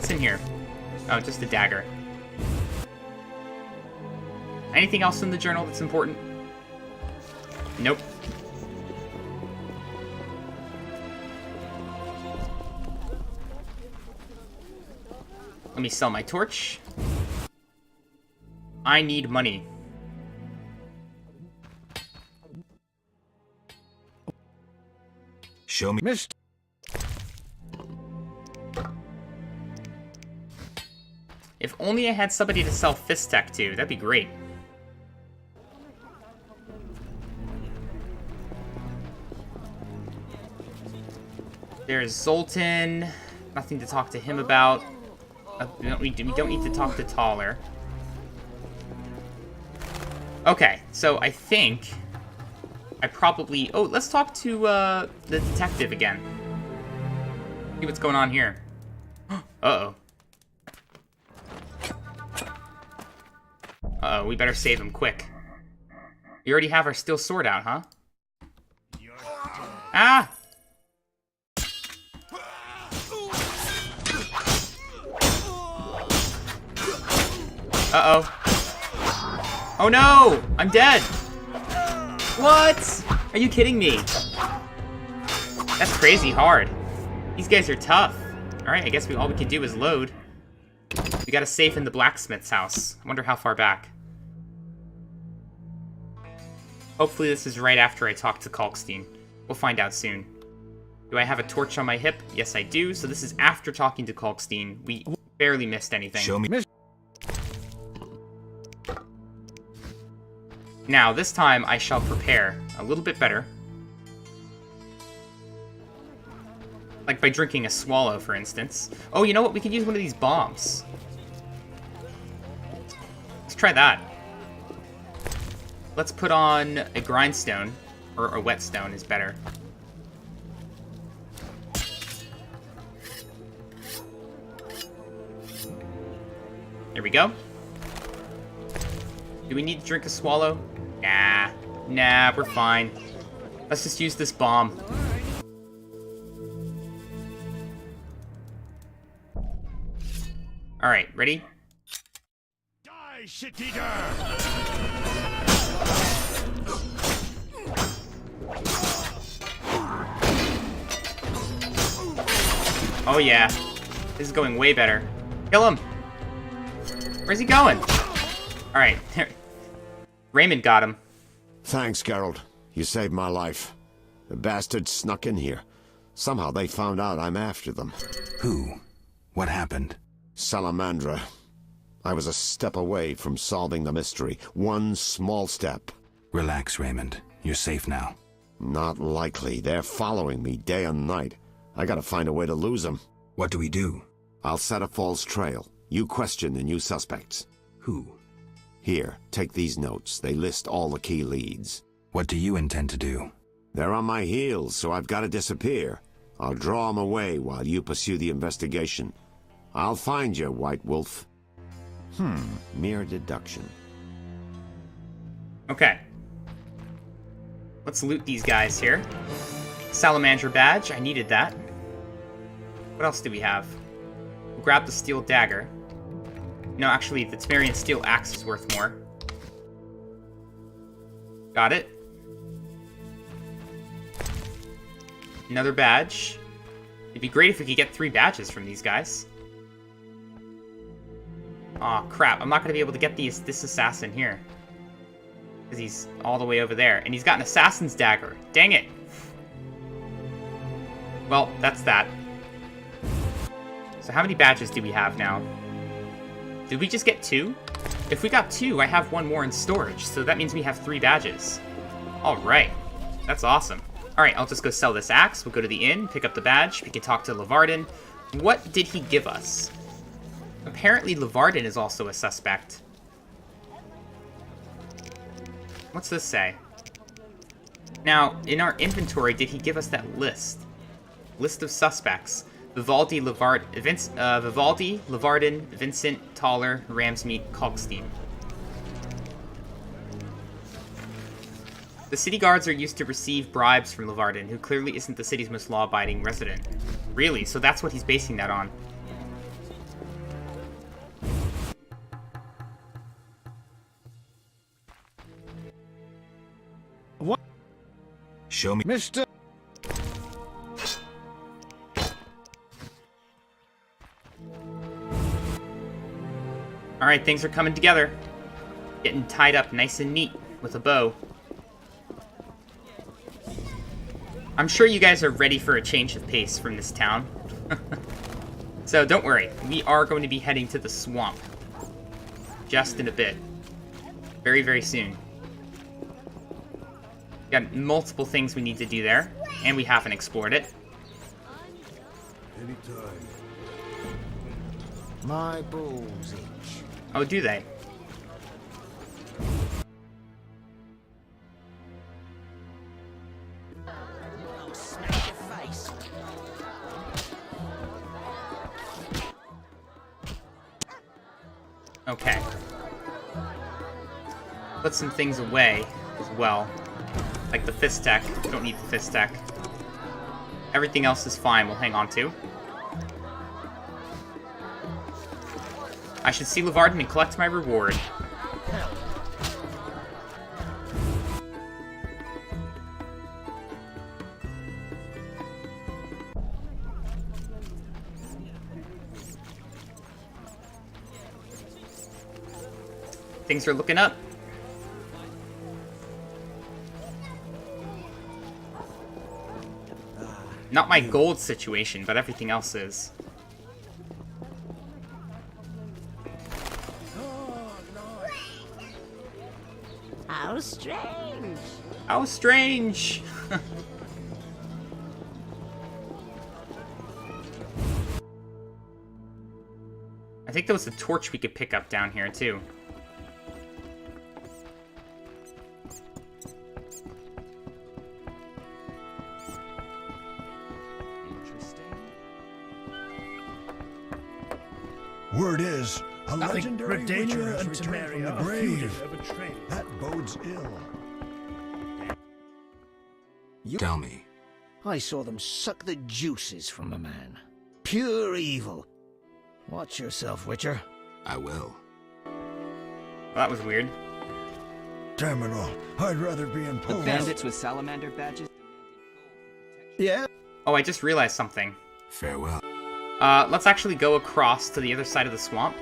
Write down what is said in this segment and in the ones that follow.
What's in here? Oh, just a dagger. Anything else in the journal that's important? Nope. Let me sell my torch. I need money. Show me. Missed. If only I had somebody to sell fist tech to, that'd be great. There's Zoltan. Nothing to talk to him about. We don't need to talk to Taller. Okay, so I think I probably... Oh, let's talk to the detective again. See what's going on here. Uh-oh. Uh-oh, we better save him quick. We already have our steel sword out, huh? Ah! Uh-oh. Oh no! I'm dead! What? Are you kidding me? That's crazy hard. These guys are tough. Alright, I guess all we can do is load. We got a safe in the blacksmith's house. I wonder how far back. Hopefully this is right after I talk to Kalkstein. We'll find out soon. Do I have a torch on my hip? Yes, I do. So this is after talking to Kalkstein. We barely missed anything. Show me. Now, this time I shall prepare a little bit better. Like by drinking a swallow, for instance. Oh, you know what? We could use one of these bombs. Let's try that. Let's put on a grindstone, or a whetstone is better. There we go. Do we need to drink a swallow? Nah, we're fine. Let's just use this bomb. Alright, ready? Die, shit-eater! Oh yeah. This is going way better. Kill him! Where's he going? Alright. Raymond got him. Thanks, Geralt. You saved my life. The bastards snuck in here. Somehow they found out I'm after them. Who? What happened? Salamandra. I was a step away from solving the mystery. One small step. Relax, Raymond. You're safe now. Not likely. They're following me day and night. I gotta find a way to lose them. What do we do? I'll set a false trail. You question the new suspects. Who? Here, take these notes. They list all the key leads. What do you intend to do? They're on my heels, so I've got to disappear. I'll draw them away while you pursue the investigation. I'll find you, White Wolf. Mere deduction. Okay. Let's loot these guys here. Salamandra badge, I needed that. What else do we have? We'll grab the steel dagger. No, actually, the Temerian steel axe is worth more. Got it. Another badge. It'd be great if we could get 3 badges from these guys. Aw, crap. I'm not going to be able to get this assassin here. Because he's all the way over there. And he's got an assassin's dagger. Dang it. Well, that's that. So how many badges do we have now? Did we just get 2? If we got 2, I have 1 more in storage. So that means we have 3 badges. Alright. That's awesome. Alright, I'll just go sell this axe. We'll go to the inn, pick up the badge. We can talk to Levarden. What did he give us? Apparently Levarden is also a suspect. What's this say? Now, in our inventory, did he give us that list? List of suspects. Vivaldi, Levarden, Vincent, Taller, Ramsmeet, Kalkstein. The city guards are used to receive bribes from Levarden, who clearly isn't the city's most law-abiding resident. Really? So that's what he's basing that on. Show me. Mr. Alright, things are coming together. Getting tied up nice and neat with a bow. I'm sure you guys are ready for a change of pace from this town. So don't worry, we are going to be heading to the swamp. Just in a bit. Very, very soon. Got multiple things we need to do there, and we haven't explored it. Anytime. My balls itch. Oh, do they? Okay. Put some things away as well. Like the fist tech. Don't need the fist tech. Everything else is fine, we'll hang on to. I should see Levarden and collect my reward. Things are looking up. Not my gold situation, but everything else is. How strange. How strange! I think there was a torch we could pick up down here, too. Word is, a Nothing. legendary Redania witcher has and returned from Temeria the are grave. fugitive. That bodes ill. Tell me. I saw them suck the juices from a man. Pure evil. Watch yourself, Witcher. I will. Well, that was weird. Damn it all. I'd rather be in The Poland. bandits with salamander badges? Yeah? Oh, I just realized something. Farewell. Let's actually go across to the other side of the swamp.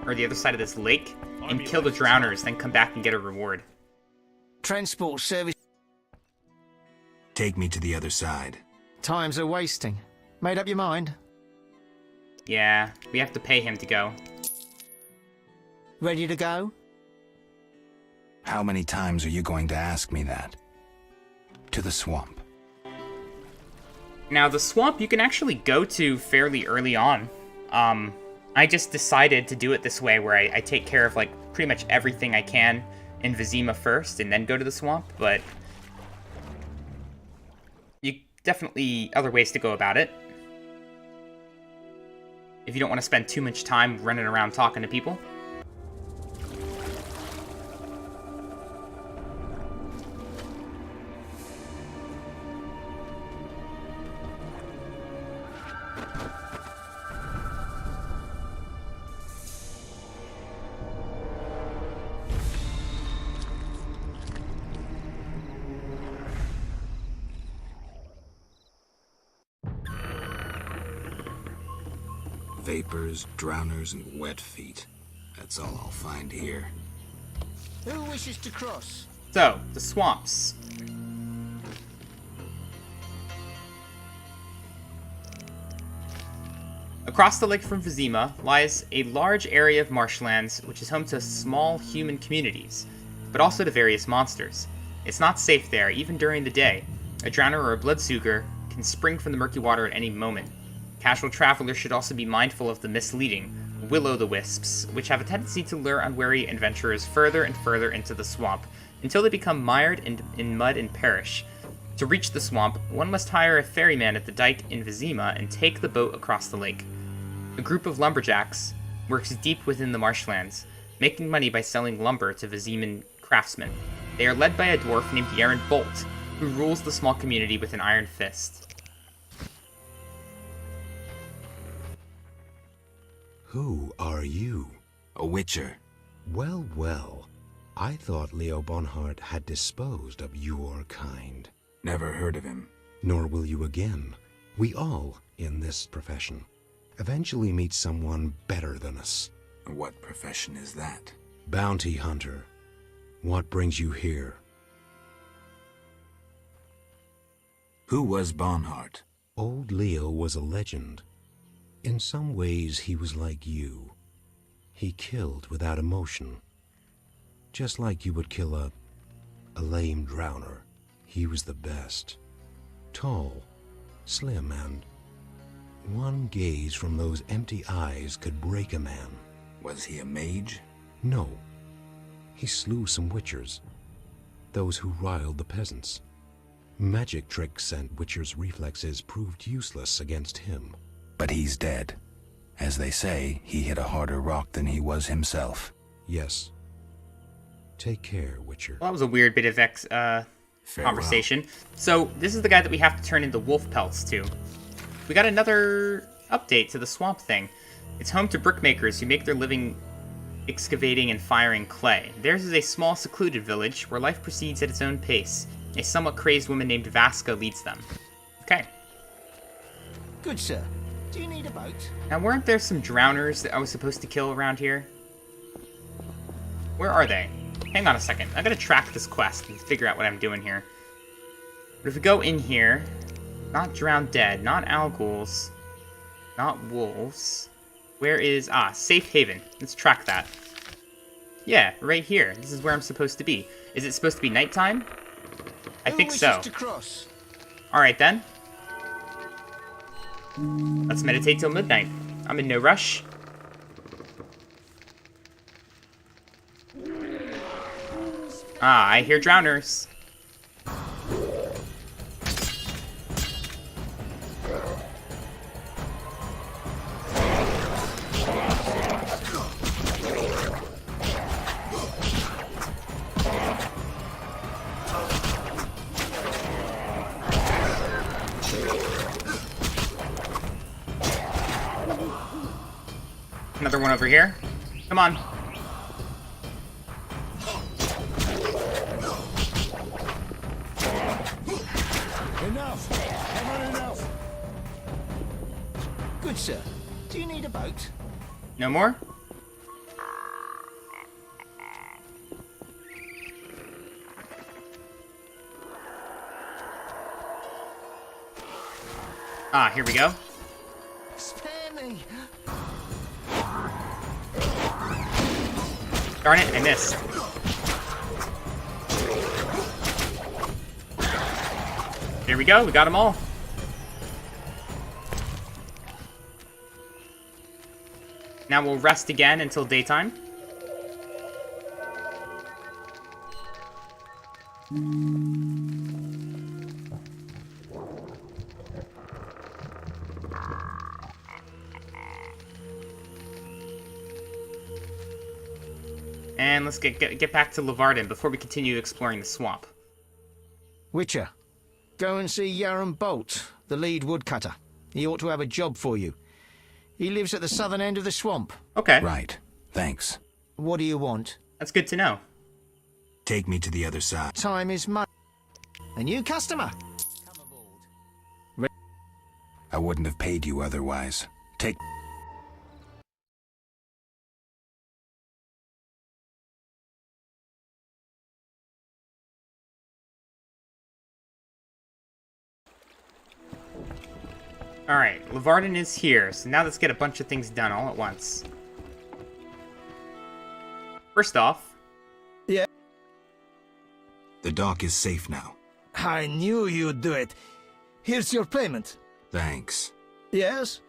Or the other side of this lake. And kill the drowners, then come back and get a reward. Transport service. Take me to the other side. Times are wasting. Made up your mind? Yeah, we have to pay him to go. Ready to go? How many times are you going to ask me that? To the swamp. Now, the swamp you can actually go to fairly early on. I just decided to do it this way, where I take care of, like, pretty much everything I can in Vizima first, and then go to the swamp, but... you definitely other ways to go about it. If you don't want to spend too much time running around talking to people. Vapors, drowners, and wet feet. That's all I'll find here. Who wishes to cross? So, the swamps. Across the lake from Vizima lies a large area of marshlands which is home to small human communities, but also to various monsters. It's not safe there, even during the day. A drowner or a bloodsucker can spring from the murky water at any moment. Casual travelers should also be mindful of the misleading will-o'-the-wisps, which have a tendency to lure unwary adventurers further and further into the swamp, until they become mired in mud and perish. To reach the swamp, one must hire a ferryman at the dike in Vizima and take the boat across the lake. A group of lumberjacks works deep within the marshlands, making money by selling lumber to Viziman craftsmen. They are led by a dwarf named Yaren Bolt, who rules the small community with an iron fist. Who are you? A witcher. Well, well. I thought Leo Bonhart had disposed of your kind. Never heard of him. Nor will you again. We all, in this profession, eventually meet someone better than us. What profession is that? Bounty hunter. What brings you here? Who was Bonhart? Old Leo was a legend. In some ways, he was like you. He killed without emotion. Just like you would kill a lame drowner. He was the best. Tall, slim, and one gaze from those empty eyes could break a man. Was he a mage? No. He slew some witchers. Those who riled the peasants. Magic tricks and witchers' reflexes proved useless against him. But he's dead. As they say, he hit a harder rock than he was himself. Yes. Take care, Witcher. Well, that was a weird bit of conversation. So, this is the guy that we have to turn into wolf pelts to. We got another update to the swamp thing. It's home to brickmakers who make their living excavating and firing clay. Theirs is a small, secluded village where life proceeds at its own pace. A somewhat crazed woman named Vasca leads them. Okay. Good sir. Do you need a boat? Now, weren't there some drowners that I was supposed to kill around here? Where are they? Hang on a second. I gotta track this quest and figure out what I'm doing here. But if we go in here, not drowned dead, not alguls, not wolves. Where is, safe haven. Let's track that. Yeah, right here. This is where I'm supposed to be. Is it supposed to be nighttime? I think so. Alright then. Let's meditate till midnight. I'm in no rush. I hear drowners. Another one over here. Come on. Enough! I've had enough! Good sir. Do you need a boat? No more? Here we go. Spare me. Darn it, I missed. Here we go, we got them all. Now we'll rest again until daytime. And let's get back to Levarden before we continue exploring the swamp. Witcher, go and see Yaron Bolt, the lead woodcutter. He ought to have a job for you. He lives at the southern end of the swamp. Okay. Right. Thanks. What do you want? That's good to know. Take me to the other side. Time is money. A new customer. I wouldn't have paid you otherwise. Take... Alright, Levarden is here, so now let's get a bunch of things done all at once. First off... Yeah? The dock is safe now. I knew you'd do it. Here's your payment. Thanks. Yes?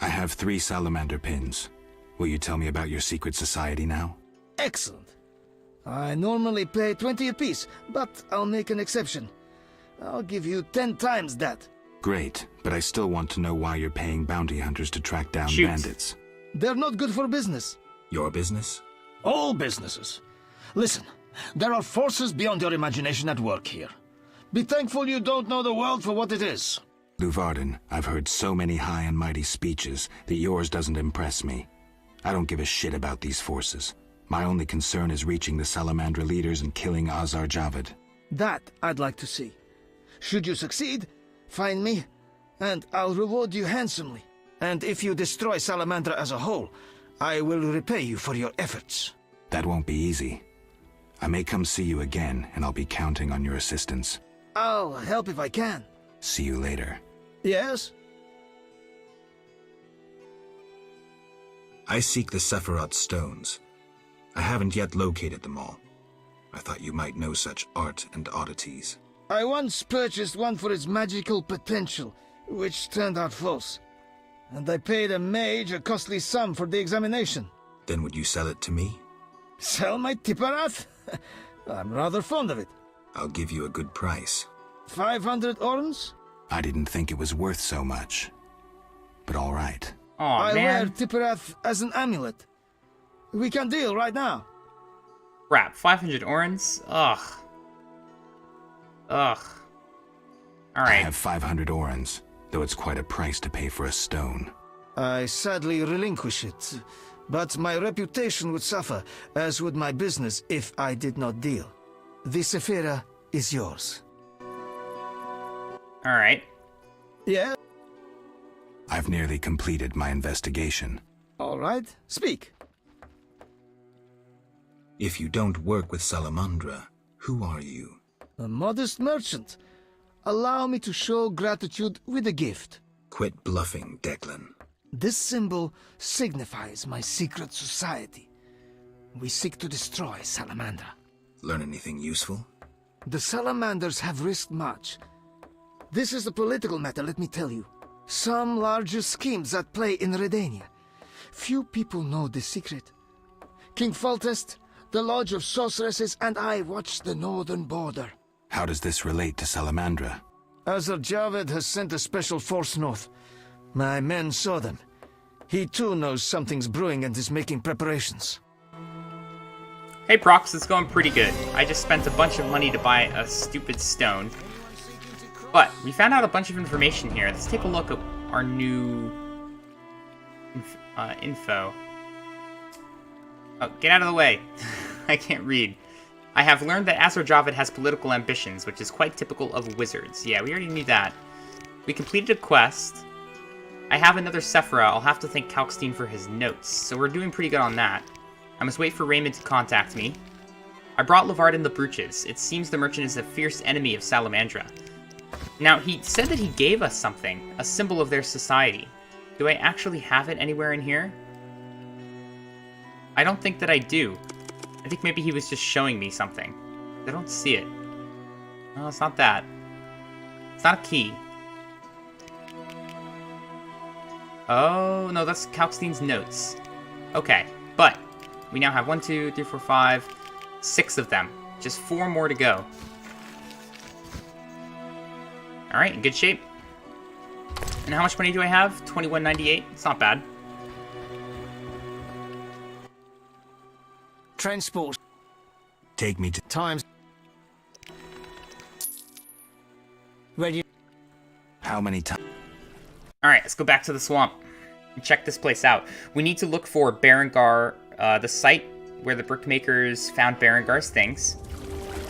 I have 3 salamander pins. Will you tell me about your secret society now? Excellent. I normally pay 20 apiece, but I'll make an exception. I'll give you 10 times that. Great, but I still want to know why you're paying bounty hunters to track down Shoot. bandits. They're not good for business. Your business? All businesses. Listen, there are forces beyond your imagination at work here. Be thankful you don't know the world for what it is. Levarden, I've heard so many high and mighty speeches that yours doesn't impress me. I don't give a shit about these forces. My only concern is reaching the Salamandra leaders and killing a.w.t.y. That I'd like to see. Should you succeed, find me, and I'll reward you handsomely. And if you destroy Salamandra as a whole, I will repay you for your efforts. That won't be easy. I may come see you again, and I'll be counting on your assistance. I'll help if I can. See you later. Yes? I seek the Sephiroth stones. I haven't yet located them all. I thought you might know such art and oddities. I once purchased one for its magical potential, which turned out false. And I paid a mage a costly sum for the examination. Then would you sell it to me? Sell my Tipparath? I'm rather fond of it. I'll give you a good price. 500 orns? I didn't think it was worth so much. But all right. Aw, I wear man. Tipparath as an amulet. We can deal right now. Crap, 500 orns? Ugh. Ugh. I Alright. have 500 orns, though it's quite a price to pay for a stone. I sadly relinquish it, but my reputation would suffer, as would my business if I did not deal. The Sephira is yours. Alright. Yeah? I've nearly completed my investigation. All right, speak. If you don't work with Salamandra, who are you? A modest merchant. Allow me to show gratitude with a gift. Quit bluffing, Declan. This symbol signifies my secret society. We seek to destroy Salamandra. Learn anything useful? The Salamanders have risked much. This is a political matter, let me tell you. Some larger schemes at play in Redania. Few people know the secret. King Foltest, the Lodge of Sorceresses, and I watch the northern border. How does this relate to Salamandra? a.w.t.y has sent a special force north. My men saw them. He too knows something's brewing and is making preparations. Hey Prox, it's going pretty good. I just spent a bunch of money to buy a stupid stone. But we found out a bunch of information here. Let's take a look at our new info. Oh, get out of the way. I can't read. I have learned that a.w.t.y has political ambitions, which is quite typical of wizards. Yeah, we already knew that. We completed a quest. I have another Sephira. I'll have to thank Kalkstein for his notes. So we're doing pretty good on that. I must wait for Raymond to contact me. I brought Lavardin the brooches. It seems the merchant is a fierce enemy of Salamandra. Now, he said that he gave us something, a symbol of their society. Do I actually have it anywhere in here? I don't think that I do. I think maybe he was just showing me something. I don't see it. No, it's not that. It's not a key. Oh, no, that's Kalkstein's notes. Okay, but we now have 1, 2, 3, 4, 5, 6 of them. Just 4 more to go. Alright, in good shape. And how much money do I have? 21.98. It's not bad. Transport Take me to... times. Ready? How many times? Alright, let's go back to the swamp and check this place out. We need to look for Berengar, the site where the brickmakers found Berengar's things.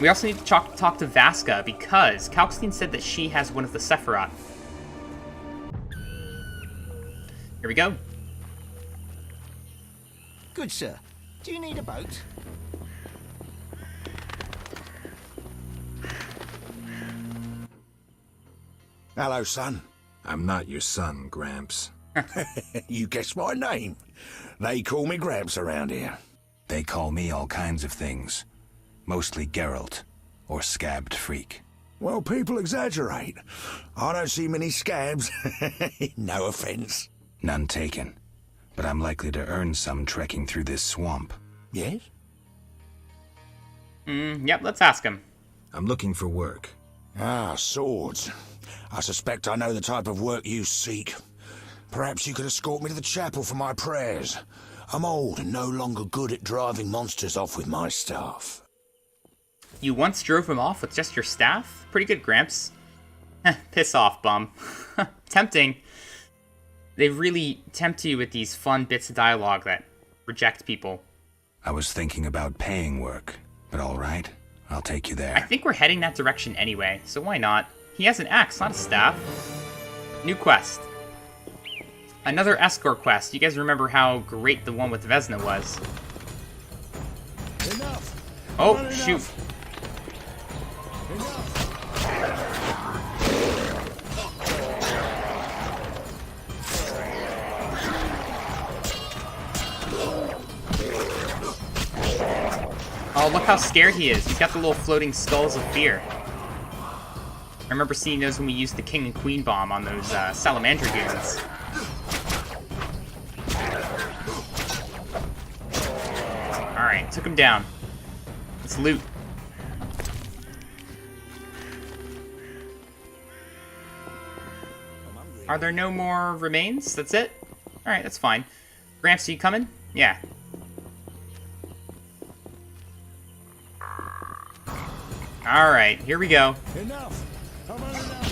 We also need to talk to Vasca because Kalkstein said that she has one of the Sephiroth. Here we go. Good, sir. Do you need a boat? Hello, son. I'm not your son, Gramps. You guessed my name. They call me Gramps around here. They call me all kinds of things. Mostly Geralt, or Scabbed Freak. Well, people exaggerate. I don't see many scabs. No offense. None taken. But I'm likely to earn some trekking through this swamp. Yes? Yep, let's ask him. I'm looking for work. Ah, swords. I suspect I know the type of work you seek. Perhaps you could escort me to the chapel for my prayers. I'm old and no longer good at driving monsters off with my staff. You once drove him off with just your staff? Pretty good, Gramps. Piss off, bum. Tempting. They really tempt you with these fun bits of dialogue that reject people. I was thinking about paying work, but all right, I'll take you there. I think we're heading that direction anyway, so why not? He has an axe, not a staff. New quest. Another escort quest. You guys remember how great the one with Vesna was. Enough. Oh, shoot. Oh, look how scared he is. He's got the little floating skulls of fear. I remember seeing those when we used the King and Queen bomb on those Salamandra goons. Alright, took him down. Let's loot. Are there no more remains? That's it? Alright, that's fine. Gramps, are you coming? Yeah. Alright, here we go. Enough. Come on, enough.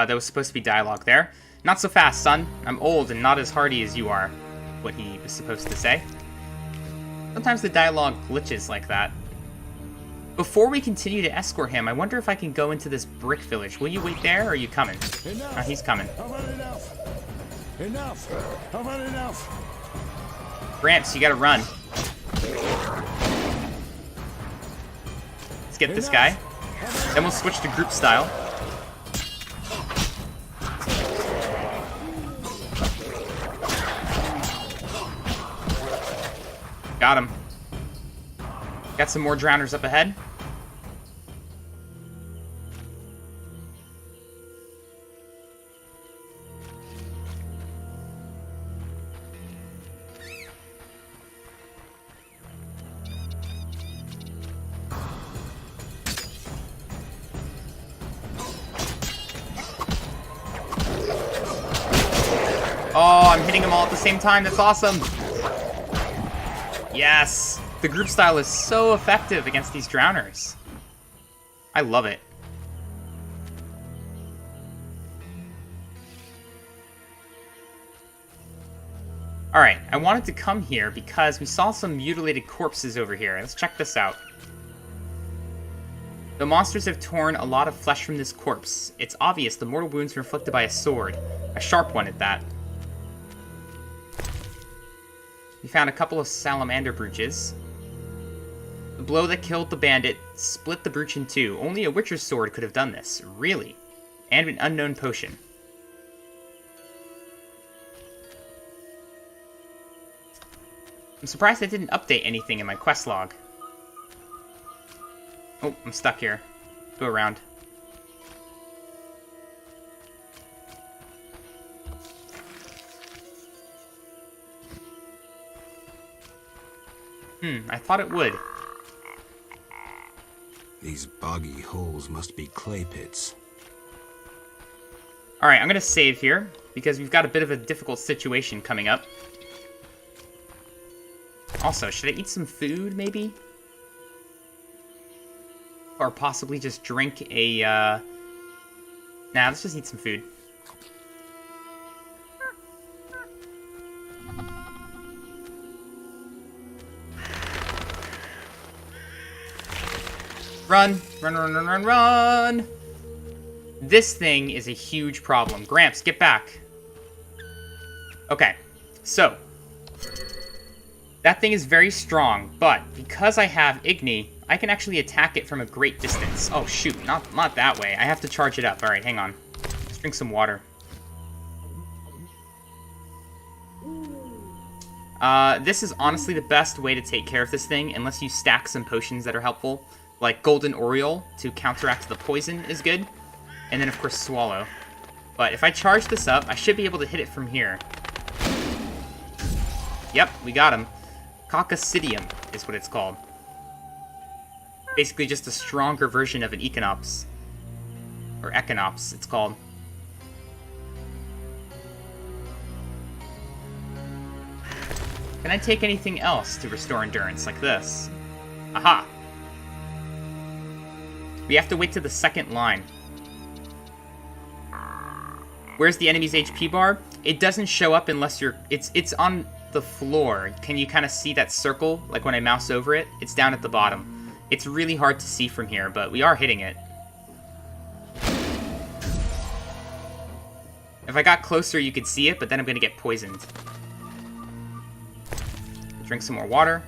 There was supposed to be dialogue there. Not so fast, son. I'm old and not as hardy as you are. What he was supposed to say. Sometimes the dialogue glitches like that. Before we continue to escort him, I wonder if I can go into this brick village. Will you wait there, or are you coming? Enough. He's coming. Come on, enough. Enough. Come on, enough. Gramps, you gotta run. Let's get this guy. Then we'll switch to group style. Got him. Got some more drowners up ahead. Oh, I'm hitting them all at the same time. That's awesome. Yes. The group style is so effective against these drowners. I love it. Alright, I wanted to come here because we saw some mutilated corpses over here. Let's check this out. The monsters have torn a lot of flesh from this corpse. It's obvious the mortal wounds were inflicted by a sword. A sharp one at that. We found a couple of salamander brooches. The blow that killed the bandit split the brooch in two. Only a witcher's sword could have done this. Really? And an unknown potion. I'm surprised I didn't update anything in my quest log. Oh, I'm stuck here. Go around. I thought it would. These boggy holes must be clay pits. Alright, I'm gonna save here, because we've got a bit of a difficult situation coming up. Also, should I eat some food, maybe? Or possibly just drink a, Nah, let's just eat some food. Run! Run, run, run, run, run! This thing is a huge problem. Gramps, get back. Okay, so. That thing is very strong, but because I have Igni, I can actually attack it from a great distance. Oh, shoot, not that way. I have to charge it up. Alright, hang on. Let's drink some water. This is honestly the best way to take care of this thing, unless you stack some potions that are helpful. Like Golden Oriole to counteract the poison is good. And then, of course, Swallow. But if I charge this up, I should be able to hit it from here. Yep, we got him. Coccidium is what it's called. Basically just a stronger version of an Equinops. Or Equinops, it's called. Can I take anything else to restore endurance, like this? Aha! We have to wait to the second line. Where's the enemy's HP bar? It doesn't show up unless you're... It's on the floor. Can you kind of see that circle? Like when I mouse over it? It's down at the bottom. It's really hard to see from here, but we are hitting it. If I got closer, you could see it, but then I'm going to get poisoned. Drink some more water.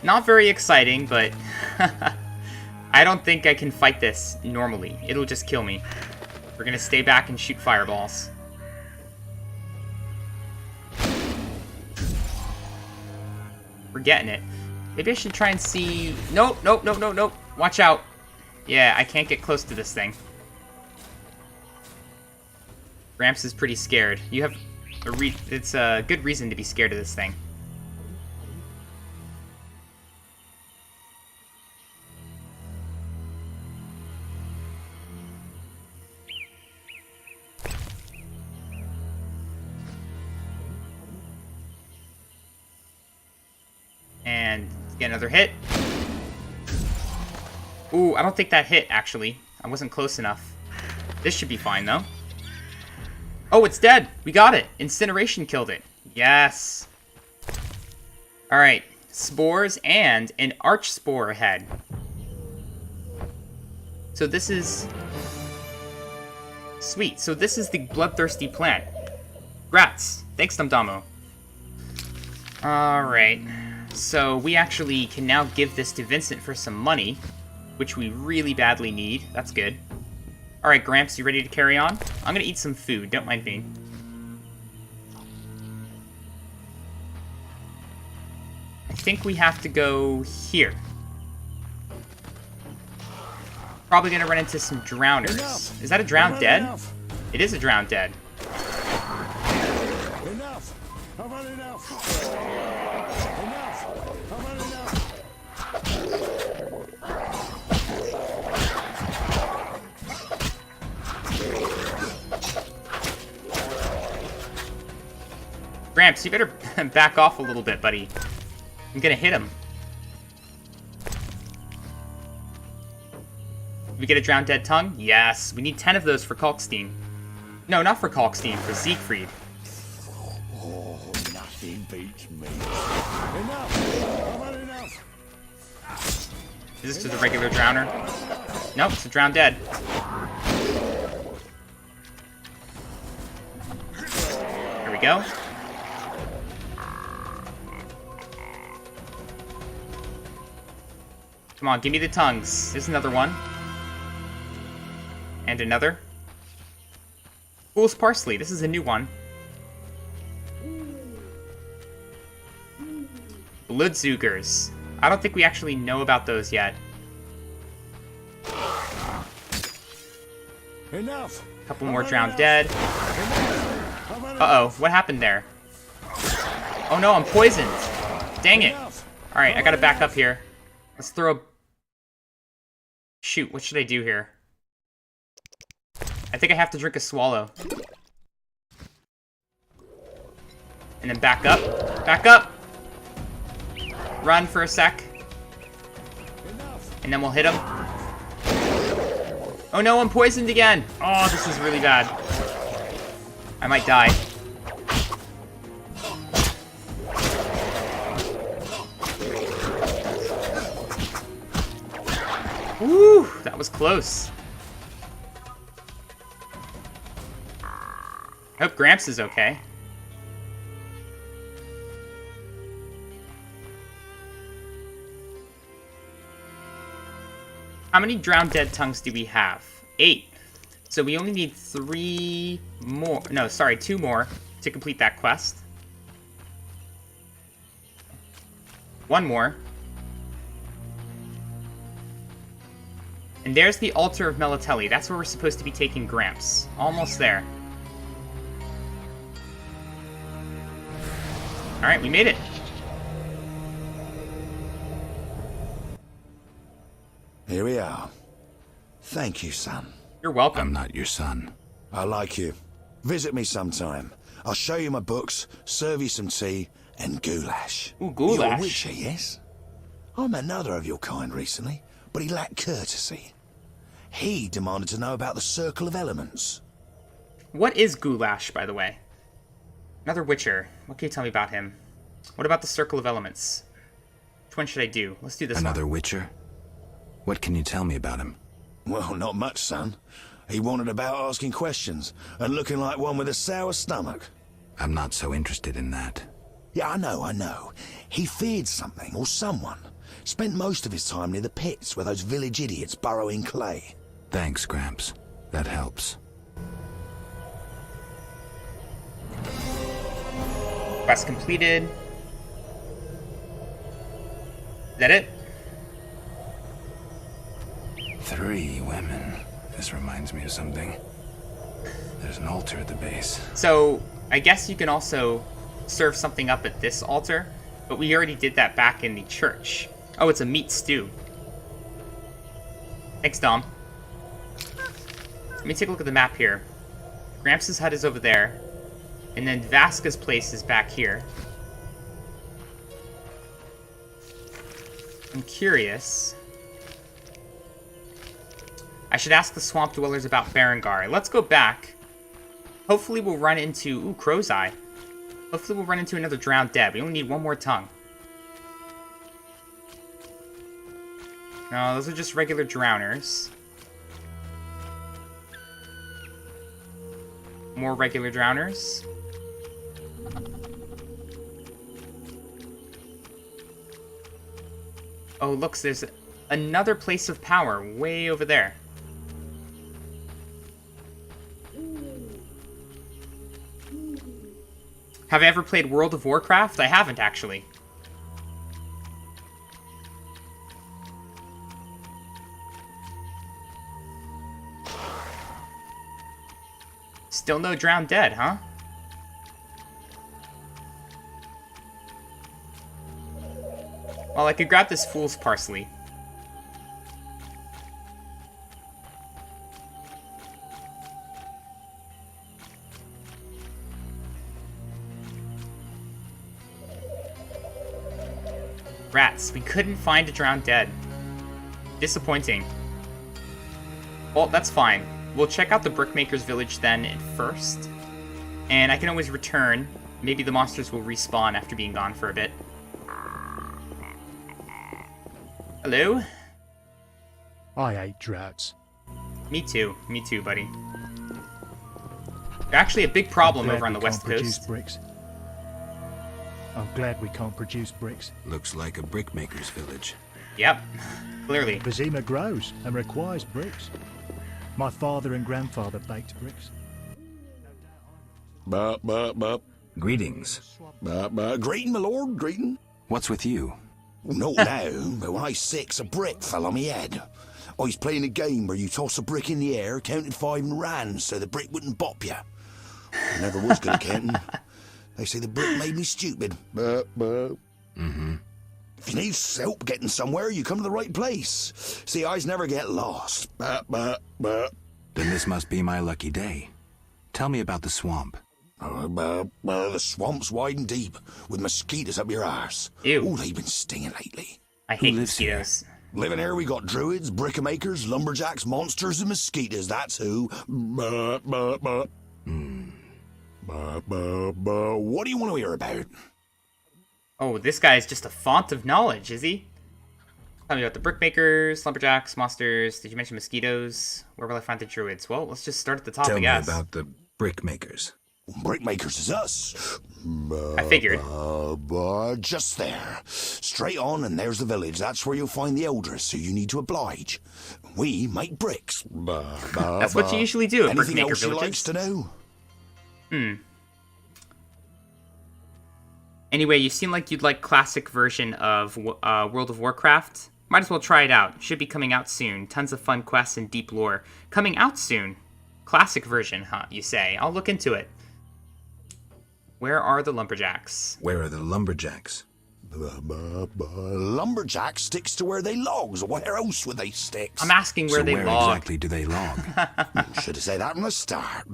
Not very exciting, but I don't think I can fight this normally. It'll just kill me. We're gonna stay back and shoot fireballs. We're getting it. Maybe I should try and see... Nope, nope, nope, nope, nope. Watch out. Yeah, I can't get close to this thing. Gramps is pretty scared. You have it's a good reason to be scared of this thing. And get another hit. Ooh, I don't think that hit, actually. I wasn't close enough. This should be fine, though. Oh, it's dead! We got it! Incineration killed it. Yes! Alright. Spores and an arch spore head. So this is... Sweet. So this is the bloodthirsty plant. Grats. Thanks, Dumdamo. Alright. So we actually can now give this to Vincent for some money, which we really badly need. That's good. Alright, Gramps, you ready to carry on? I'm gonna eat some food, don't mind me. I think we have to go here. Probably gonna run into some drowners. Is that a drowned dead? It is a drowned dead. Enough! I've had enough! Enough! I've had enough! Gramps, you better back off a little bit, buddy. I'm gonna hit him. Did we get a drowned dead tongue? Yes. We need 10 of those for Kalkstein. No, not for Kalkstein, for Siegfried. Oh, nothing beats me. Enough! I've had enough! Is this just a regular drowner? Nope, it's a drowned dead. Here we go. Come on, give me the tongues. There's another one. And another. Fool's Parsley, this is a new one. Bloodzoogers. I don't think we actually know about those yet. Enough! Couple more drowned dead. Uh-oh, what happened there? Oh no, I'm poisoned. Dang it. Alright, I gotta back up here. Let's throw a... Shoot, what should I do here? I think I have to drink a swallow. And then back up. Back up! Run for a sec. And then we'll hit him. Oh no, I'm poisoned again! Oh, this is really bad. I might die. Woo! That was close. I hope Gramps is okay. How many drowned dead tongues do we have? 8. So we only need 3 more. No, sorry, 2 more to complete that quest. 1 more. And there's the altar of Melitele. That's where we're supposed to be taking Gramps. Almost there. Alright, we made it. Here we are. Thank you, son. You're welcome. I'm not your son. I like you. Visit me sometime. I'll show you my books, serve you some tea, and goulash. Ooh, goulash. You're a witcher, yes? I met another of your kind recently, but he lacked courtesy. He demanded to know about the Circle of Elements. What is goulash, by the way? Another witcher. What can you tell me about him? What about the Circle of Elements? Which one should I do? Let's do this Another one. witcher? What can you tell me about him? Well, not much, son. He wanted about asking questions, and looking like one with a sour stomach. I'm not so interested in that. Yeah, I know. He feared something, or someone. Spent most of his time near the pits where those village idiots burrow in clay. Thanks, Gramps. That helps. Quest completed. Is that it? 3 women. This reminds me of something. There's an altar at the base. So, I guess you can also serve something up at this altar, but we already did that back in the church. Oh, it's a meat stew. Thanks, Dom. Let me take a look at the map here. Gramps' hut is over there, and then Vaska's place is back here. I'm curious. I should ask the swamp dwellers about Berengar. Let's go back. Hopefully we'll run into... Ooh, Crow's Eye. Hopefully we'll run into another drowned dead. We only need one more tongue. No, those are just regular drowners. More regular drowners. Oh, look, there's another place of power way over there. Have I ever played World of Warcraft? I haven't, actually. Still no drowned dead, huh? Well, I could grab this fool's parsley. Rats, we couldn't find a drowned dead. Disappointing. Well, that's fine. We'll check out the Brickmaker's village then at first. And I can always return. Maybe the monsters will respawn after being gone for a bit. Hello? I hate droughts. Me too, buddy. They're actually a big problem over on the west coast. Bricks. I'm glad we can't produce bricks. Looks like a brickmaker's village. Yep, clearly. Vizima grows and requires bricks. My father and grandfather baked bricks. Greetings. Greeting, my lord, greeting. What's with you? Not now, but when I was 6, a brick fell on me head. I was playing a game where you toss a brick in the air, counted 5 and ran so the brick wouldn't bop you. I never was good at counting. They say the brick made me stupid. Mm-hmm. If you need help getting somewhere, you come to the right place. See, eyes never get lost. Then this must be my lucky day. Tell me about the swamp. The swamp's wide and deep, with mosquitoes up your arse. Ew. Oh, they've been stinging lately. I hate lives here? mosquitoes. Living here, we got druids, brickmakers, lumberjacks, monsters, and mosquitoes. That's who. What do you want to hear about? Oh, this guy is just a font of knowledge, is he? Tell me about the brickmakers, lumberjacks, monsters. Did you mention mosquitoes? Where will I find the druids? Well, let's just start at the top, Tell I me guess. about the brickmakers. Brickmakers is us. I figured. Just there. Straight on, and there's the village. That's where you'll find the elders, who you need to oblige. We make bricks. That's what you usually do at Anything brickmaker else you villages. likes to know? Anyway, you seem like you'd like classic version of World of Warcraft. Might as well try it out. Should be coming out soon. Tons of fun quests and deep lore. Coming out soon. Classic version, huh, you say? I'll look into it. Where are the lumberjacks? Where are the lumberjacks? Lumberjack sticks to where they logs. Where else would they stick? I'm asking where So they where log. exactly do they log? Should have said that from the start.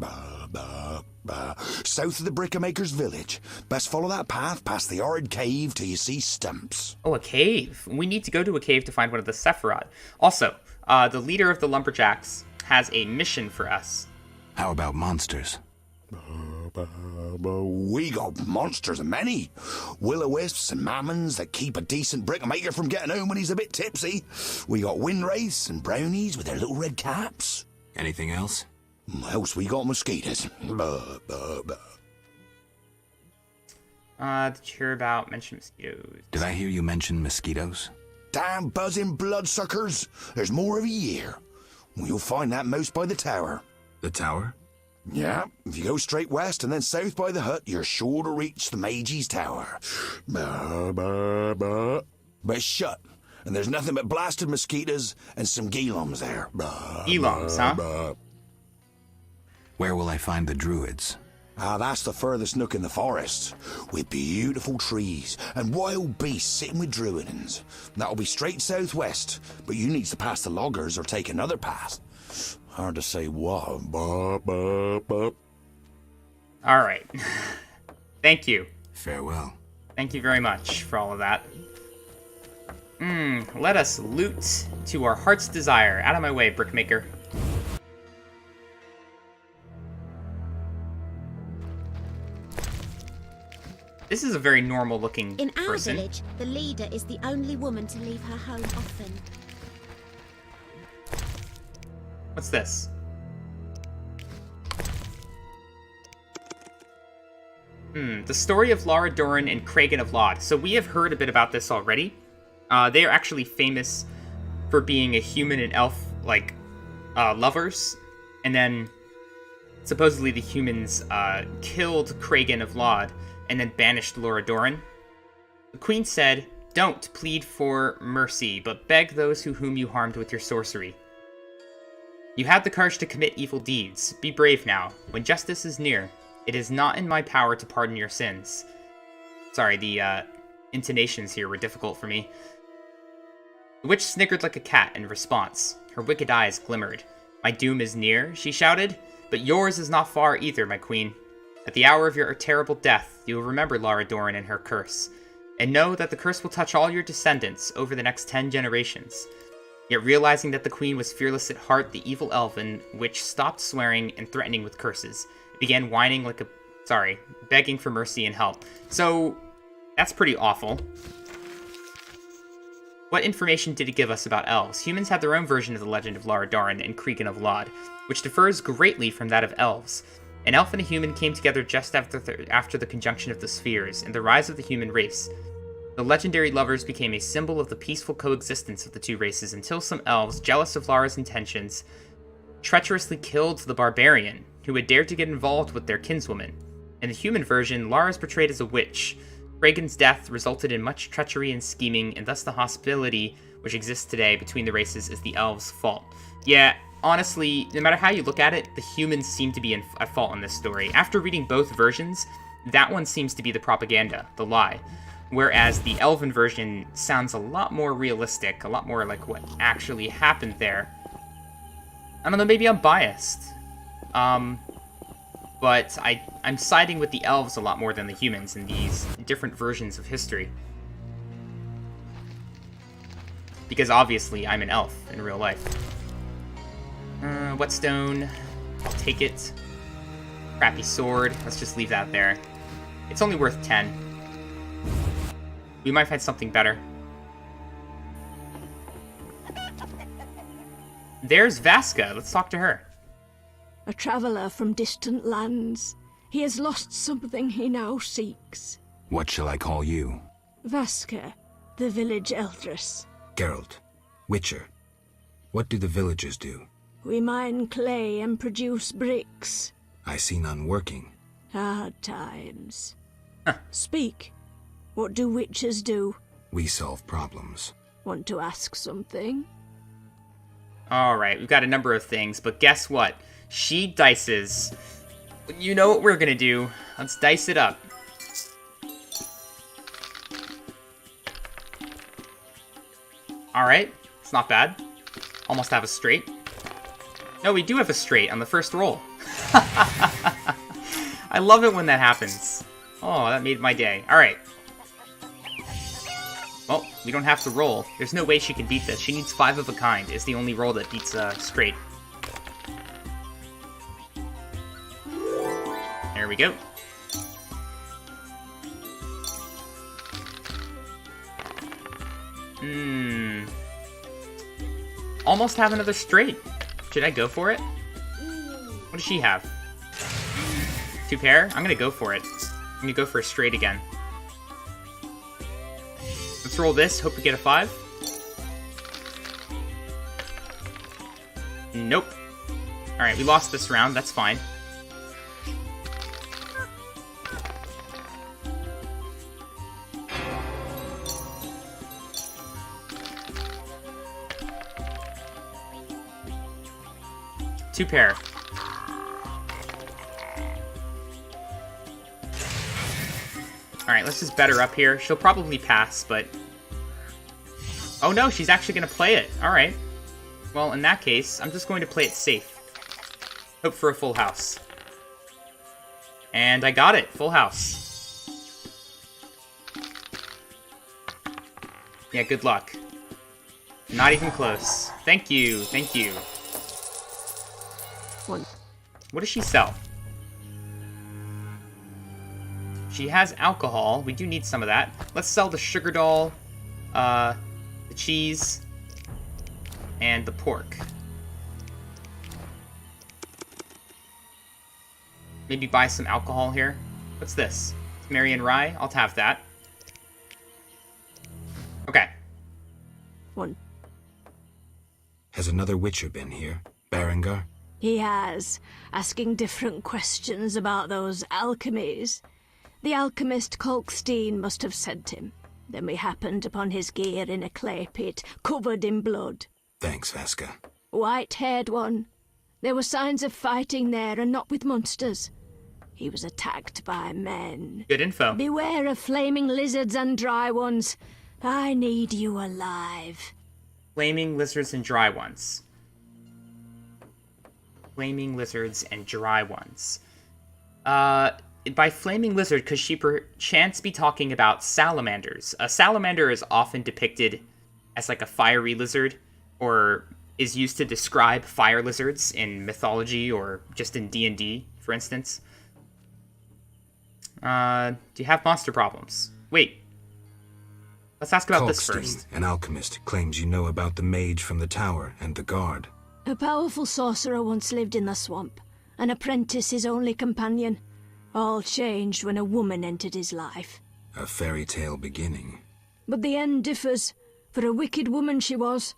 South of the Brickmaker's village. Best follow that path past the horrid cave till you see stumps. Oh, a cave. We need to go to a cave to find one of the Sephiroth. Also, the leader of the Lumberjacks has a mission for us. How about monsters? We got monsters, many. Will-o-wisps and mammons that keep a decent brickmaker from getting home when he's a bit tipsy. We got windwraiths and brownies with their little red caps. Anything else? Else we got mosquitoes. Did you hear about mention mosquitoes? Did I hear you mention mosquitoes? Damn buzzing bloodsuckers. There's more every year. You'll find that most by the tower. The tower? Yeah, if you go straight west and then south by the hut, you're sure to reach the Mage's Tower. But it's shut, and there's nothing but blasted mosquitoes and some geelums there. Geelums, huh? Where will I find the druids? That's the furthest nook in the forest, with beautiful trees and wild beasts sitting with druidans. That'll be straight southwest, but you need to pass the loggers or take another path. Hard to say what. Alright. Thank you. Farewell. Thank you very much for all of that. Let us loot to our heart's desire. Out of my way, Brickmaker. This is a very normal looking In our person. village, the leader is the only woman to leave her home often. What's this? The story of Lara Doran and Kragan of Laud. So we have heard a bit about this already. They are actually famous for being a human and elf, lovers. And then, supposedly the humans killed Kragan of Laud and then banished Lara Doran. The queen said, "Don't plead for mercy, but beg those whom you harmed with your sorcery. You had the courage to commit evil deeds. Be brave now. When justice is near, it is not in my power to pardon your sins." Sorry, the intonations here were difficult for me. The witch sniggered like a cat in response. Her wicked eyes glimmered. "My doom is near," she shouted, "but yours is not far either, my queen. At the hour of your terrible death, you will remember Lara Doran and her curse, and know that the curse will touch all your descendants over the next 10 generations. Yet realizing that the queen was fearless at heart, the evil elven witch stopped swearing and threatening with curses. It began whining begging for mercy and help. So, that's pretty awful. What information did it give us about elves? Humans have their own version of the legend of Lara Doran and Kragan of Laud, which differs greatly from that of elves. An elf and a human came together just after the conjunction of the spheres and the rise of the human race. The legendary lovers became a symbol of the peaceful coexistence of the two races until some elves, jealous of Lara's intentions, treacherously killed the barbarian who had dared to get involved with their kinswoman. In the human version, Lara is portrayed as a witch. Kragan's death resulted in much treachery and scheming, and thus the hostility which exists today between the races is the elves' fault. Yeah, honestly, no matter how you look at it, the humans seem to be at fault in this story. After reading both versions, that one seems to be the propaganda, the lie. Whereas the elven version sounds a lot more realistic, a lot more like what actually happened there. I don't know, maybe I'm biased. But I'm siding with the elves a lot more than the humans in these different versions of history. Because obviously I'm an elf in real life. Whetstone, I'll take it. Crappy sword, let's just leave that there. It's only worth 10. We might find something better. There's Vasca. Let's talk to her. A traveller from distant lands. He has lost something he now seeks. What shall I call you? Vasca, the village eldress. Geralt. Witcher. What do the villagers do? We mine clay and produce bricks. I see none working. Hard times. Speak. What do witches do? We solve problems. Want to ask something? Alright, we've got a number of things, but guess what? She dices. You know what we're gonna do. Let's dice it up. Alright, it's not bad. Almost have a straight. No, we do have a straight on the first roll. I love it when that happens. Oh, that made my day. Alright. Well, we don't have to roll. There's no way she can beat this. She needs 5 of a kind. Is the only roll that beats straight. There we go. Almost have another straight. Should I go for it? What does she have? 2 pair? I'm gonna go for it. I'm gonna go for a straight again. Let's roll this. Hope we get a 5. Nope. Alright, we lost this round. That's fine. Two pair. Alright, let's just bet her up here. She'll probably pass, but... Oh no, she's actually going to play it. Alright. Well, in that case, I'm just going to play it safe. Hope for a full house. And I got it. Full house. Yeah, good luck. Not even close. Thank you. Thank you. What does she sell? She has alcohol. We do need some of that. Let's sell the sugar doll, the cheese, and the pork. Maybe buy some alcohol here. What's this? Marion Rye? I'll have that. Okay. Has another Witcher been here? Berengar? He has, asking different questions about those alchemies. The alchemist Kalkstein must have sent him. Then we happened upon his gear in a clay pit, covered in blood. Thanks, Vaska. White-haired one. There were signs of fighting there, and not with monsters. He was attacked by men. Good info. Beware of flaming lizards and dry ones. I need you alive. Flaming lizards and dry ones. Flaming lizards and dry ones. By flaming lizard, could she perchance be talking about salamanders? A salamander is often depicted as like a fiery lizard, or is used to describe fire lizards in mythology or just in D&D, for instance. Do you have monster problems? Wait. Let's ask about this first. An alchemist, claims you know about the mage from the tower and the guard. A powerful sorcerer once lived in the swamp, an apprentice his only companion. All changed when a woman entered his life. A fairy tale beginning. But the end differs, for a wicked woman she was.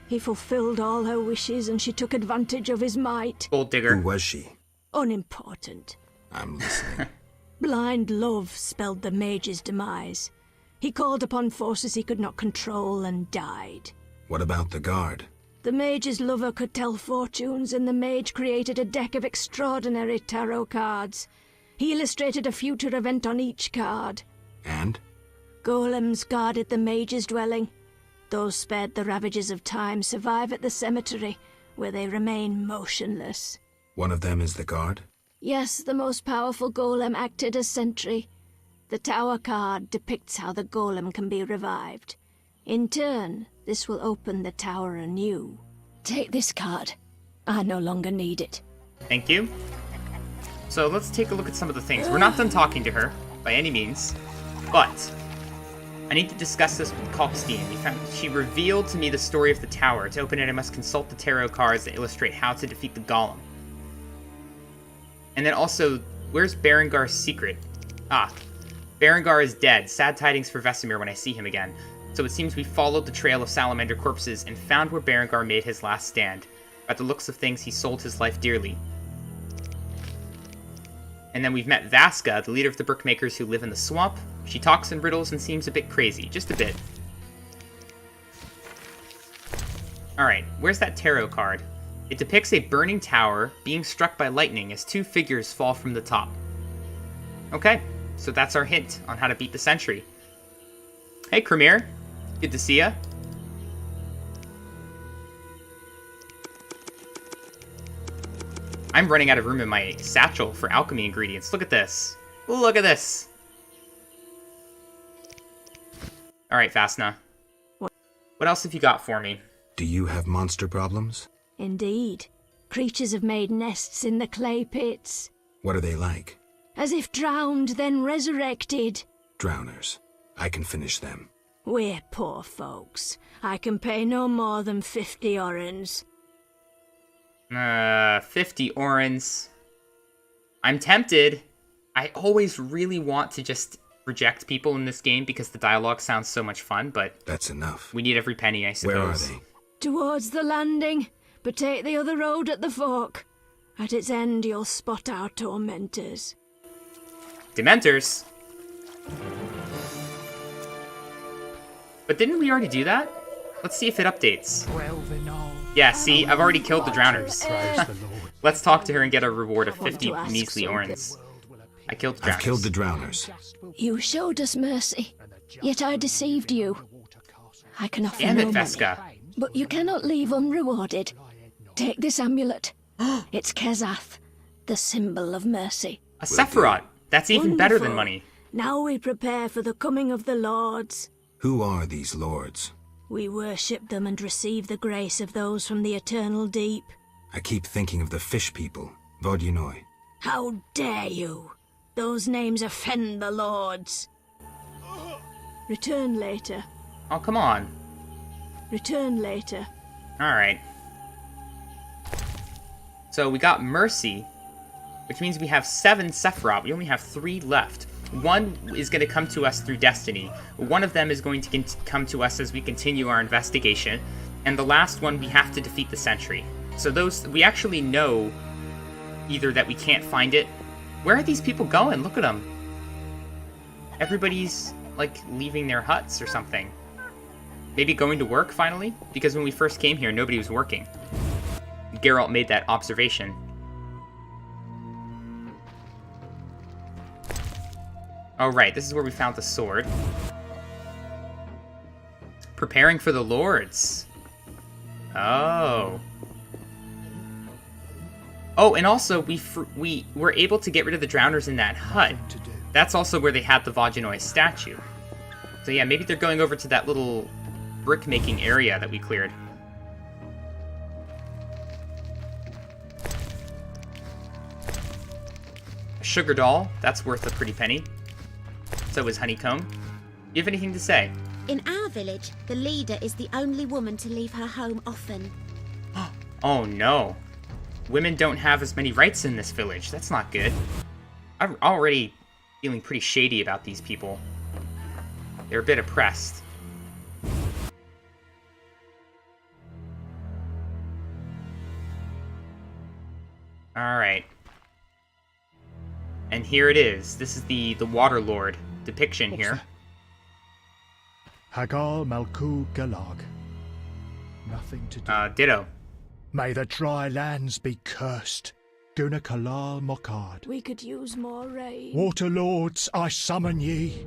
He fulfilled all her wishes and she took advantage of his might. Gold digger. Who was she? Unimportant. I'm listening. Blind love spelled the mage's demise. He called upon forces he could not control and died. What about the guard? The mage's lover could tell fortunes, and the mage created a deck of extraordinary tarot cards. He illustrated a future event on each card. And? Golems guarded the mage's dwelling. Those spared the ravages of time survive at the cemetery, where they remain motionless. One of them is the guard? Yes, the most powerful golem acted as sentry. The tower card depicts how the golem can be revived. In turn, this will open the tower anew. Take this card. I no longer need it. Thank you. So let's take a look at some of the things. We're not done talking to her, by any means, but I need to discuss this with Kalkstein. She revealed to me the story of the tower. To open it, I must consult the tarot cards that illustrate how to defeat the golem. And then also, where's Berengar's secret? Ah, Berengar is dead. Sad tidings for Vesemir when I see him again. So it seems we followed the trail of salamander corpses and found where Berengar made his last stand. By the looks of things, he sold his life dearly. And then we've met Vaska, the leader of the brickmakers who live in the swamp. She talks in riddles and seems a bit crazy, just a bit. Alright, where's that tarot card? It depicts a burning tower being struck by lightning as 2 figures fall from the top. Okay, so that's our hint on how to beat the sentry. Hey, Cremere. Good to see ya. I'm running out of room in my satchel for alchemy ingredients. Look at this. Look at this. Alright, Fasna. What else have you got for me? Do you have monster problems? Indeed. Creatures have made nests in the clay pits. What are they like? As if drowned, then resurrected. Drowners. I can finish them. We're poor folks. I can pay no more than 50 orens. 50 orens. I'm tempted. I always really want to just reject people in this game because the dialogue sounds so much fun, but... That's enough. We need every penny, I suppose. Where are they? Towards the landing, but take the other road at the fork. At its end, you'll spot our tormentors. Dementors? But didn't we already do that? Let's see if it updates. Yeah, see, I've already killed the drowners. Let's talk to her and get a reward of 50 measly orens. I killed the drowners. I've killed the drowners. You showed us mercy, yet I deceived you. I can offer Damn no it, money, Veska. but you cannot leave unrewarded. Take this amulet. It's Kezath, the symbol of mercy. A Sephiroth. That's even better than money. Now we prepare for the coming of the lords. Who are these lords? We worship them and receive the grace of those from the eternal deep. I keep thinking of the fish people, a.w.t.y. How dare you? Those names offend the lords. Return later. Oh, come on. Return later. Alright. So we got Mercy, which means we have 7 Sephiroth. We only have 3 left. One is going to come to us through Destiny. One of them is going to come to us as we continue our investigation. And the last one, we have to defeat the Sentry. So those, we actually know either that we can't find it. Where are these people going? Look at them. Everybody's, like, leaving their huts or something. Maybe going to work, finally? Because when we first came here, nobody was working. Geralt made that observation. Oh, right, this is where we found the sword. Preparing for the lords. Oh. Oh, and also, we were able to get rid of the drowners in that hut. That's also where they had the a.w.t.y statue. So yeah, maybe they're going over to that little brick-making area that we cleared. A sugar doll, that's worth a pretty penny. So is Honeycomb. You have anything to say? In our village, the leader is the only woman to leave her home often. Oh no. Women don't have as many rights in this village. That's not good. I'm already feeling pretty shady about these people. They're a bit oppressed. Alright. And here it is. This is the Water Lord depiction here. Hagal Malku Galag. Nothing to do. Ditto. May the dry lands be cursed. Guna Kalal Mokard. We could use more rain. Water lords, I summon ye.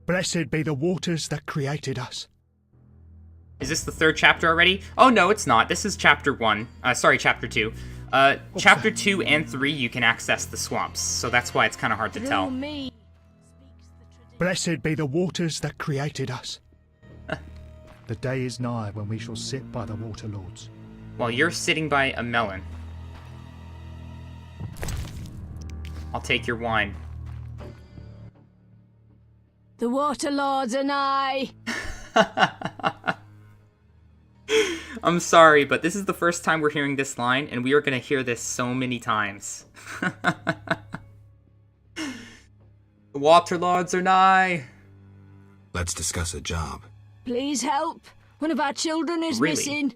Blessed be the waters that created us. Is this the 3rd chapter already? Oh, no, it's not. This is chapter 1. Sorry, chapter 2. Chapter 2 and 3, you can access the swamps, so that's why it's kind of hard to tell. Blessed be the waters that created us. The day is nigh when we shall sit by the water lords. While you're sitting by a melon. I'll take your wine. The water lords and I. I'm sorry, but this is the first time we're hearing this line, and we are going to hear this so many times. The water lords are nigh. Let's discuss a job. Please help. One of our children is missing.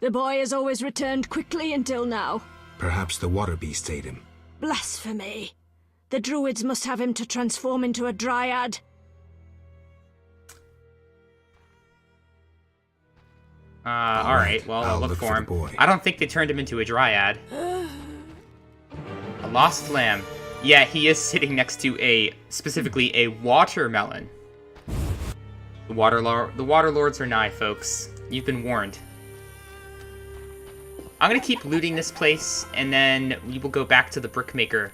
The boy has always returned quickly until now. Perhaps the water beast ate him. Blasphemy. The druids must have him to transform into a dryad. Alright, well, I'll look for him. Boy. I don't think they turned him into a dryad. A lost lamb. Yeah, he is sitting next to specifically a watermelon. The water lords are nigh, folks. You've been warned. I'm gonna keep looting this place, and then we will go back to the Brickamaker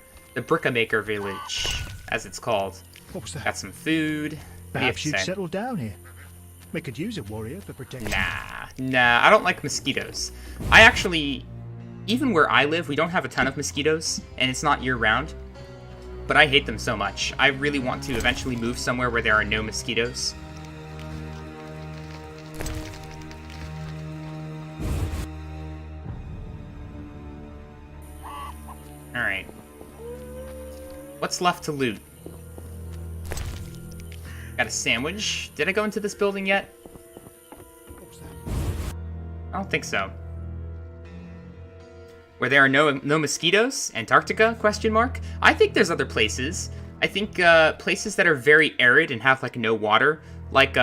village, as it's called. What was that? Got some food. What do you have Perhaps to you'd say? settle down here. We could use a warrior for protection. Nah, I don't like mosquitoes. I actually, even where I live, we don't have a ton of mosquitoes, and it's not year-round. But I hate them so much. I really want to eventually move somewhere where there are no mosquitoes. Alright. What's left to loot? Got a sandwich. Did I go into this building yet? I don't think so. Where there are no mosquitoes? Antarctica? Question mark. I think there's other places. I think places that are very arid and have like no water, like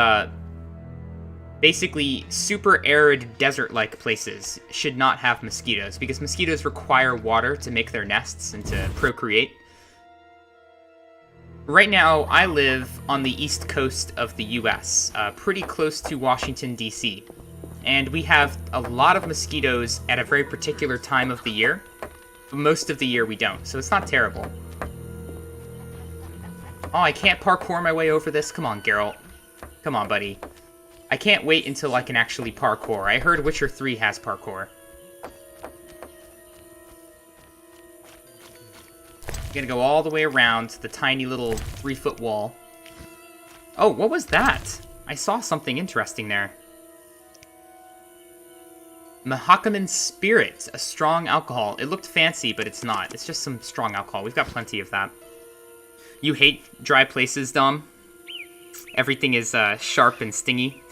basically super arid desert-like places should not have mosquitoes, because mosquitoes require water to make their nests and to procreate. Right now, I live on the east coast of the US, pretty close to Washington, D.C. And we have a lot of mosquitoes at a very particular time of the year. But most of the year we don't, so it's not terrible. Oh, I can't parkour my way over this? Come on, Geralt. Come on, buddy. I can't wait until I can actually parkour. I heard Witcher 3 has parkour. Gonna go all the way around the tiny little 3-foot wall. Oh, what was that? I saw something interesting there. Mahakaman Spirit, a strong alcohol. It looked fancy, but it's not. It's just some strong alcohol. We've got plenty of that. You hate dry places, Dom? Everything is sharp and stingy.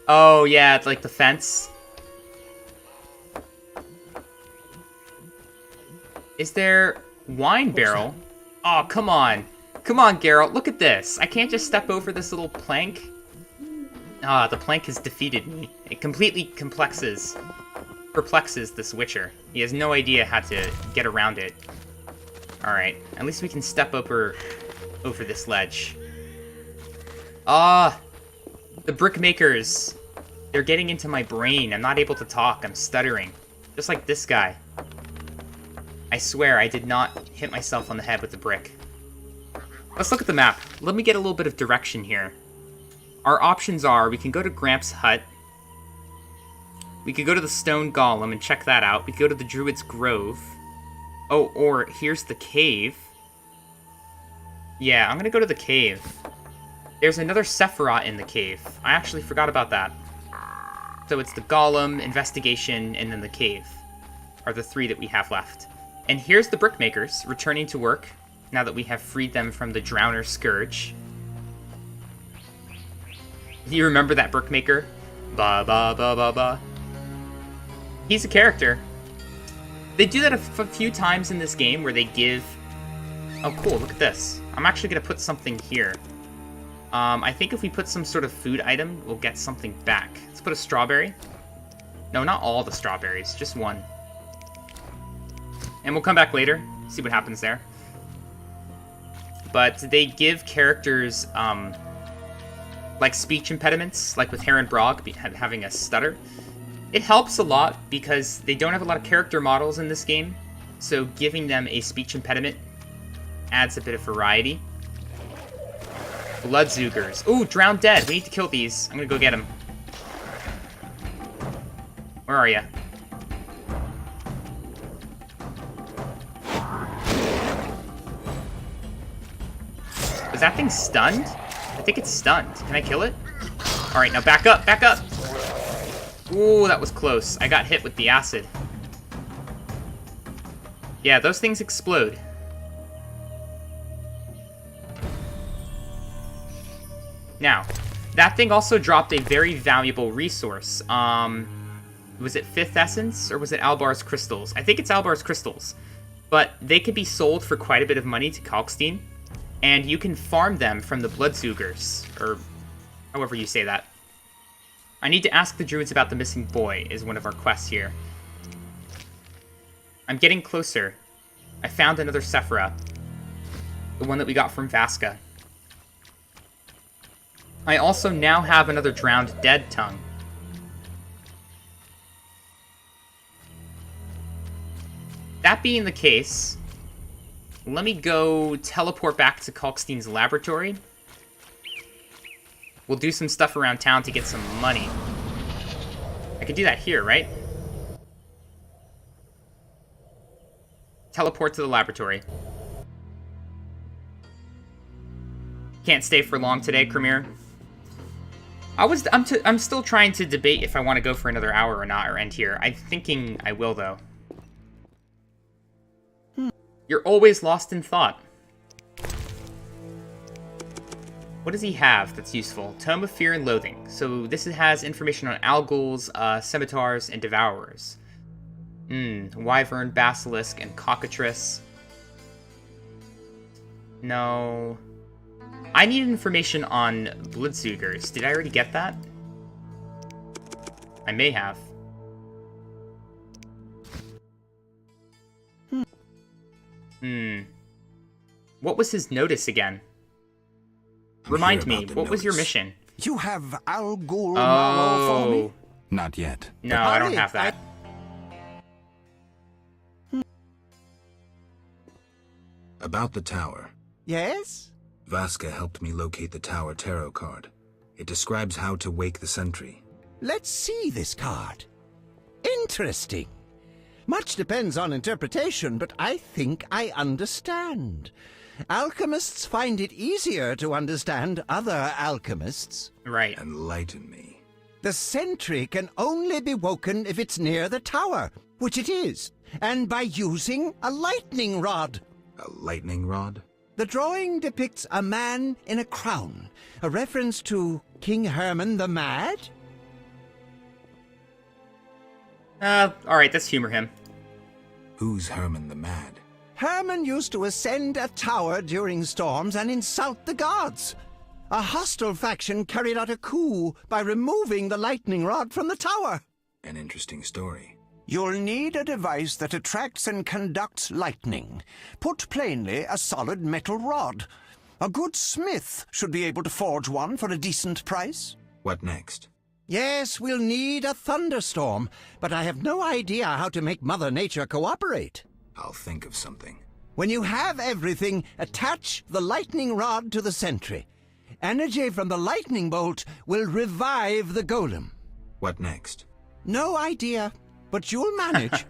Oh, yeah, it's like the fence. Is there wine barrel? Oh, come on. Come on, Geralt, look at this. I can't just step over this little plank. Ah, the plank has defeated me. It completely perplexes this Witcher. He has no idea how to get around it. Alright, at least we can step over this ledge. Ah, the brickmakers. They're getting into my brain. I'm not able to talk. I'm stuttering. Just like this guy. I swear I did not hit myself on the head with the brick. Let's look at the map. Let me get a little bit of direction here. Our options are, we can go to Gramps' hut. We could go to the stone golem and check that out. We could go to the druid's grove. Oh, or here's the cave. Yeah, I'm gonna go to the cave. There's another Sephiroth in the cave. I actually forgot about that. So it's the golem, investigation, and then the cave are the 3 that we have left. And here's the brickmakers returning to work now that we have freed them from the Drowner Scourge. Do you remember that brickmaker? Ba ba ba ba ba. He's a character. They do that a few times in this game where they give... Oh, cool, look at this. I'm actually going to put something here. I think if we put some sort of food item, we'll get something back. Let's put a strawberry. No, not all the strawberries, just one. And we'll come back later, see what happens there. But they give characters, like speech impediments, like with Heron Brog having a stutter. It helps a lot because they don't have a lot of character models in this game, so giving them a speech impediment adds a bit of variety. Bloodzoogers. Ooh, drowned dead. We need to kill these. I'm gonna go get them. Where are ya? Is that thing stunned? I think it's stunned. Can I kill it? Alright, now back up, back up! Ooh, that was close. I got hit with the acid. Yeah, those things explode. Now, that thing also dropped a very valuable resource. Was it 5th Essence, or was it Albar's Crystals? I think it's Albar's Crystals. But they could be sold for quite a bit of money to Kalkstein, and you can farm them from the Bloodzoogers, or however you say that. I need to ask the druids about the missing boy, is one of our quests here. I'm getting closer. I found another Sephiroth. The one that we got from Vasca. I also now have another drowned dead tongue. that being the case, let me go teleport back to Kalkstein's laboratory. We'll do some stuff around town to get some money. I could do that here, right? Teleport to the laboratory. Can't stay for long today, Cremir. I'm still trying to debate if I want to go for another hour or not, or end here. I'm thinking I will, though. You're always lost in thought. What does he have that's useful? Tome of Fear and Loathing. So this has information on Alghouls, Scimitars, and Devourers. Wyvern, Basilisk, and Cockatrice. No. I need information on Bloodsuckers. Did I already get that? I may have. What was his notice again? Remind me, what was your mission? You have Alghoul marrow for me? Not yet. No, I don't have that. About the tower. Yes? Vaska helped me locate the tower tarot card. It describes how to wake the sentry. Let's see this card. Interesting. Much depends on interpretation, but I think I understand. Alchemists find it easier to understand other alchemists. Right. Enlighten me. The sentry can only be woken if it's near the tower, which it is, and by using a lightning rod. A lightning rod? The drawing depicts a man in a crown, a reference to King Herman the Mad? Alright, let's humor him. Who's Herman the Mad? Herman used to ascend a tower during storms and insult the gods. A hostile faction carried out a coup by removing the lightning rod from the tower. An interesting story. You'll need a device that attracts and conducts lightning. Put plainly, a solid metal rod. A good smith should be able to forge one for a decent price. What next? Yes, we'll need a thunderstorm, but I have no idea how to make Mother Nature cooperate. I'll think of something. When you have everything, attach the lightning rod to the sentry. Energy from the lightning bolt will revive the golem. What next? No idea, but you'll manage.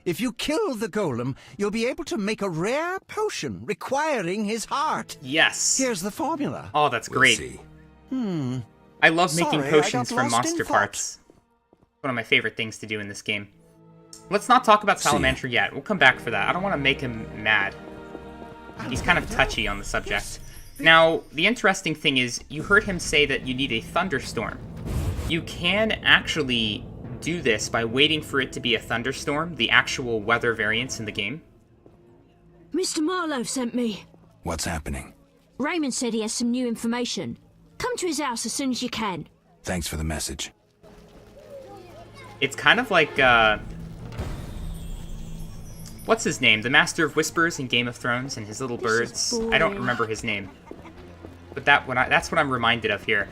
If you kill the golem, you'll be able to make a rare potion requiring his heart. Yes. Here's the formula. Oh, that's great. We'll see. I love making Sorry, potions I got from lost monster in thought. parts. One of my favorite things to do in this game. Let's not talk about Salamandra yet. We'll come back for that. I don't want to make him mad. He's kind of touchy on the subject. Now, the interesting thing is, you heard him say that you need a thunderstorm. You can actually do this by waiting for it to be a thunderstorm, the actual weather variance in the game. Mr. Marlowe sent me. What's happening? Raymond said he has some new information. Come to his house as soon as you can. Thanks for the message. It's kind of like, what's his name? The Master of Whispers in Game of Thrones and his little birds. I don't remember his name. But that's what I'm reminded of here.